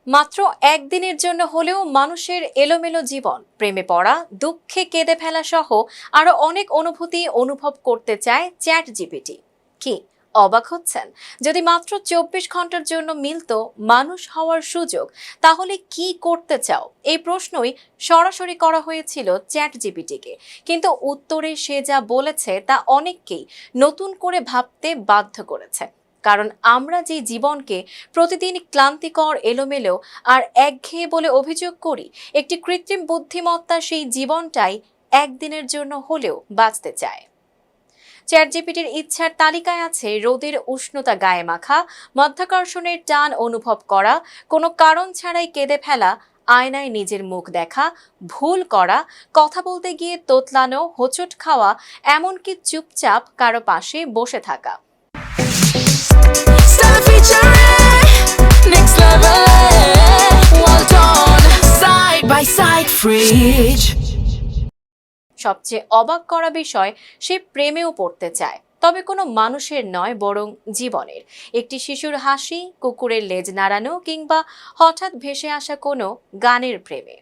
মাত্র একদিনের জন্য হলেও মানুষের এলোমেলো জীবন, প্রেমে পড়া, দুঃখে কেঁদে ফেলা সহ আরো অনেক অনুভূতি অনুভব করতে চায় চ্যাট জিপিটি। কি অবাক হচ্ছেন? যদি মাত্র 24 ঘন্টার জন্য মিলতো মানুষ হওয়ার সুযোগ, তাহলে কি করতে চাও? এই প্রশ্নই সরাসরি করা হয়েছিল চ্যাট জিপিটিকে। কিন্তু উত্তরে সে যা বলেছে তা অনেককেই নতুন করে ভাবতে বাধ্য করেছে। কারণ আমরা যে জীবনকে প্রতিদিন ক্লান্তিকর, এলোমেলো আর একঘেয়ে বলে অভিযোগ করি, একটি কৃত্রিম বুদ্ধিমত্তা সেই জীবনটাই একদিনের জন্য হলেও বাঁচতে চায়। চ্যাট জিপিটির ইচ্ছার তালিকায় আছে রোদের উষ্ণতা গায়ে মাখা, মাধ্যাকর্ষণের টান অনুভব করা, কোনো কারণ ছাড়াই কেঁদে ফেলা, আয়নায় নিজের মুখ দেখা, ভুল করা, কথা বলতে গিয়ে তোতলানো, হোঁচট খাওয়া, এমনকি চুপচাপ কারো পাশে বসে থাকা। Stella featuring next level, well done, side by side fridge. সবচেয়ে অবাক করা বিষয়, সে প্রেমেও পড়তে চায়, তবে কোনো মানুষের নয়, বরং জীবনের। একটি শিশুর হাসি, কুকুরের লেজ নাড়ানো, কিংবা হঠাৎ ভেসে আসা কোনো গানের প্রেমে।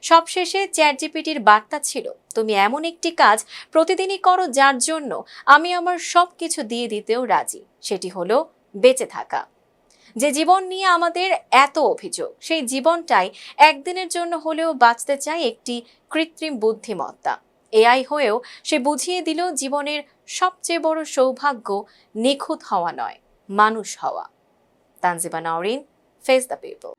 সবশেষে চ্যাট জিপিটির বার্তা ছিল, তুমি এমন একটি কাজ প্রতিদিনই করো যার জন্য আমি আমার সবকিছু দিয়ে দিতেও রাজি। সেটি হলো বেঁচে থাকা। যে জীবন নিয়ে আমাদের এত অভিযোগ, সেই জীবনটাই একদিনের জন্য হলেও বাঁচতে চায় একটি কৃত্রিম বুদ্ধিমত্তা। এআই হয়েও সে বুঝিয়ে দিল জীবনের সবচেয়ে বড় সৌভাগ্য নিখুঁত হওয়া নয়, মানুষ হওয়া। Tanjiba Nowrin, face the people.